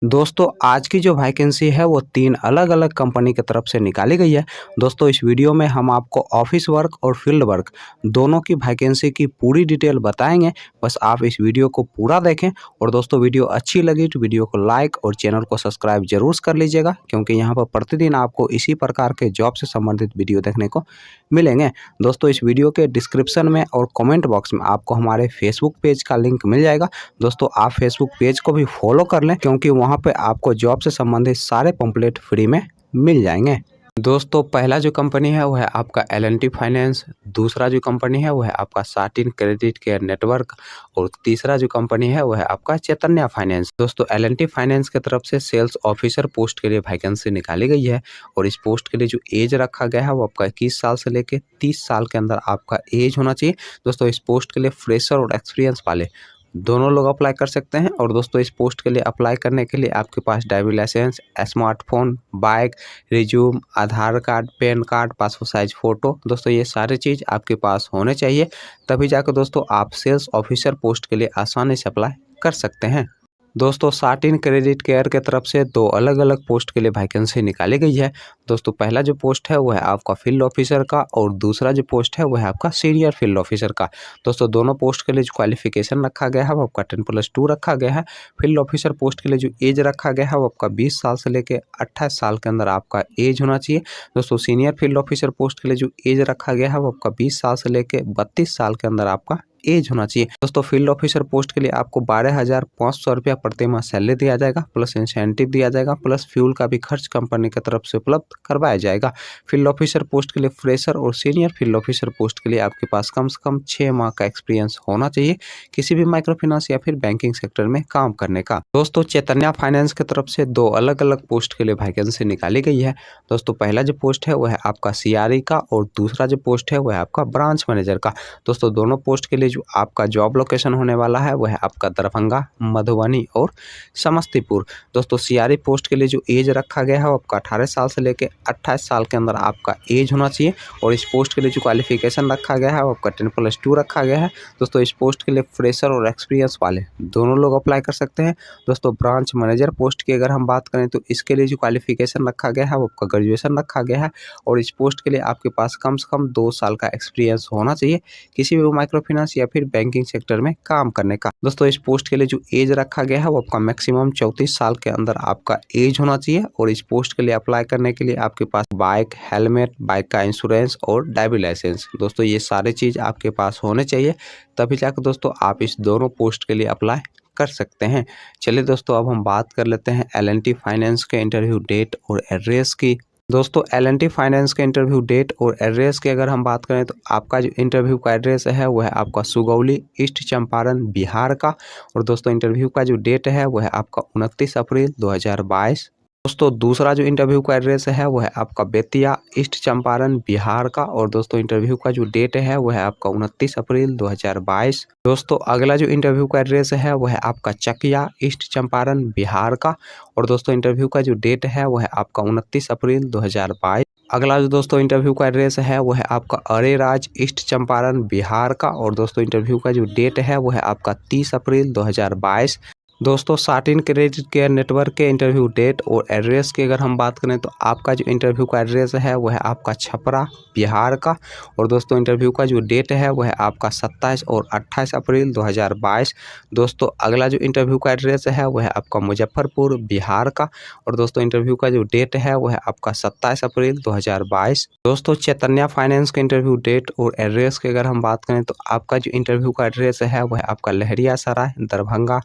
दोस्तों आज की जो वैकेंसी है वो 3 अलग-अलग कंपनी की तरफ से निकाली गई है। दोस्तों इस वीडियो में हम आपको ऑफिस वर्क और फील्ड वर्क दोनों की वैकेंसी की पूरी डिटेल बताएँगे। बस आप इस वीडियो को पूरा देखें और दोस्तों वीडियो अच्छी लगी तो वीडियो को लाइक और चैनल को सब्सक्राइब ज़रूर कर लीजिएगा, क्योंकि यहाँ पर प्रतिदिन आपको इसी प्रकार के जॉब से संबंधित वीडियो देखने को मिलेंगे। दोस्तों इस वीडियो के डिस्क्रिप्शन में और कमेंट बॉक्स में आपको हमारे फेसबुक पेज का लिंक मिल जाएगा। दोस्तों आप फेसबुक पेज को भी फॉलो कर लें, क्योंकि वहाँ पे आपको जॉब से संबंधित सारे पंपलेट फ्री में मिल जाएंगे। दोस्तों पहला जो कंपनी है वो है आपका L&T फाइनेंस, दूसरा जो कंपनी है वो है आपका साटिन क्रेडिट केयर नेटवर्क और तीसरा जो कंपनी है वो है आपका चैतन्य फाइनेंस। दोस्तों L&T फाइनेंस की तरफ से सेल्स ऑफिसर पोस्ट के लिए वैकेंसी निकाली गई है और इस पोस्ट के लिए जो एज रखा गया है वो आपका 21 साल से लेकर 30 साल के अंदर आपका एज होना चाहिए। दोस्तों इस पोस्ट के लिए फ्रेशर और एक्सपीरियंस वाले दोनों लोग अप्लाई कर सकते हैं। और दोस्तों इस पोस्ट के लिए अप्लाई करने के लिए आपके पास driving licence, smartphone, bike, resume, Aadhaar card, PAN card, passport size photo, दोस्तों ये सारी चीज़ आपके पास होने चाहिए। तभी जाकर दोस्तों आप सेल्स ऑफिसर पोस्ट के लिए आसानी से अप्लाई कर सकते हैं। दोस्तों साटिन क्रेडिट केयर के तरफ से 2 अलग-अलग पोस्ट के लिए वैकेंसी निकाली गई है। दोस्तों पहला जो पोस्ट है वो है आपका फील्ड ऑफिसर का और दूसरा जो पोस्ट है वो है आपका सीनियर फील्ड ऑफिसर का। दोस्तों दोनों पोस्ट के लिए जो क्वालिफिकेशन रखा गया है वो आपका 10+2 रखा गया है। फील्ड ऑफिसर पोस्ट के लिए जो एज रखा गया है वो आपका 20 साल से लेकर 28 साल के अंदर आपका एज होना चाहिए। दोस्तों सीनियर फील्ड ऑफिसर पोस्ट के लिए जो एज रखा गया है वो आपका 20 साल से लेकर 32 साल के अंदर आपका एज होना चाहिए। दोस्तों फील्ड ऑफिसर पोस्ट के लिए आपको 12,500 रुपया प्रति माह सैलरी दिया जाएगा, प्लस इंसेंटिव दिया जाएगा, प्लस फ्यूल का भी खर्च कंपनी की तरफ से उपलब्ध करवाया जाएगा। फील्ड ऑफिसर पोस्ट के लिए फ्रेशर और सीनियर फील्ड ऑफिसर पोस्ट के लिए आपके पास कम से कम 6 माह का एक्सपीरियंस होना चाहिए किसी भी माइक्रो फाइनेंस या फिर बैंकिंग सेक्टर में काम करने का। दोस्तों चैतन्य फाइनेंस की तरफ से 2 अलग-अलग पोस्ट के लिए वैकेंसी निकाली गई है। दोस्तों पहला जो पोस्ट है वो है आपका CRE का और दूसरा जो पोस्ट है वो है आपका ब्रांच मैनेजर का। दोस्तों दोनों पोस्ट के लिए जो आपका जॉब लोकेशन होने वाला है वो है आपका दरभंगा, मधुबनी और समस्तीपुर। दोस्तों CRE पोस्ट के लिए जो एज रखा गया है वो आपका 18 साल से लेकर 28 साल के अंदर आपका एज होना चाहिए। और इस पोस्ट के लिए जो क्वालिफिकेशन रखा गया है वो आपका 10+2 रखा गया है। दोस्तों इस पोस्ट के लिए फ्रेशर और एक्सपीरियंस वाले दोनों लोग अप्लाई कर सकते हैं। दोस्तों ब्रांच मैनेजर पोस्ट की अगर हम बात करें तो इसके लिए जो क्वालिफिकेशन रखा गया है वो आपका ग्रेजुएशन रखा गया है और इस पोस्ट के लिए आपके पास कम से कम 2 साल का एक्सपीरियंस होना चाहिए किसी भी माइक्रो फाइनेंस या फिर बैंकिंग सेक्टर में काम करने का। दोस्तों इस पोस्ट के लिए जो एज रखा गया है वो आपका मैक्सिमम 34 साल के अंदर आपका एज होना चाहिए। और इस पोस्ट के लिए अप्लाई करने के लिए आपके पास बाइक, हेलमेट, बाइक का इंश्योरेंस और ड्राइविंग लाइसेंस, दोस्तों ये सारी चीज़ आपके पास होने चाहिए, तभी जाकर दोस्तों आप इस दोनों पोस्ट के लिए अप्लाई कर सकते हैं। चलिए दोस्तों अब हम बात कर लेते हैं L&T फाइनेंस के इंटरव्यू डेट और एड्रेस की। दोस्तों L&T फाइनेंस के इंटरव्यू डेट और एड्रेस की अगर हम बात करें तो आपका जो इंटरव्यू का एड्रेस है वो है आपका सुगौली, ईस्ट चंपारण, बिहार का। और दोस्तों इंटरव्यू का जो डेट है वो है आपका 29 अप्रैल 2022। दोस्तों दूसरा जो इंटरव्यू का एड्रेस है वो है आपका बेतिया, ईस्ट चंपारण, बिहार का। और दोस्तों इंटरव्यू का जो डेट है वो है आपका 29 अप्रैल 2022। दोस्तों अगला जो इंटरव्यू का एड्रेस है वो है आपका चकिया, ईस्ट चंपारण, बिहार का। और दोस्तों इंटरव्यू का जो डेट है वो है आपका 29 अप्रैल 2022। अगला जो दोस्तों इंटरव्यू का एड्रेस है वो है आपका अरेराज, ईस्ट चंपारण, बिहार का। और दोस्तों इंटरव्यू का जो डेट है वो है आपका 30 अप्रैल 2022। दोस्तों साटिन क्रेडिट केयर नेटवर्क के इंटरव्यू डेट और एड्रेस की अगर हम बात करें तो आपका जो इंटरव्यू का एड्रेस है वो है आपका छपरा, बिहार का। और दोस्तों इंटरव्यू का जो डेट है वो है आपका 27 और 28 अप्रैल 2022। दोस्तों अगला जो इंटरव्यू का एड्रेस है वो है आपका मुजफ्फरपुर, बिहार का। और दोस्तों इंटरव्यू का जो डेट है वो है आपका 27 अप्रैल 2022। दोस्तों चैतन्य फाइनेंस के इंटरव्यू डेट और एड्रेस की अगर हम बात करें तो आपका जो इंटरव्यू का एड्रेस है वो है आपका लहरियासराय, दरभंगा,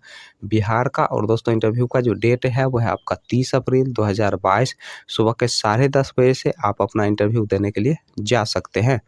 बिहार का। और दोस्तों इंटरव्यू का जो डेट है वो है आपका 30 अप्रैल 2022। सुबह के 10:30 बजे से आप अपना इंटरव्यू देने के लिए जा सकते हैं।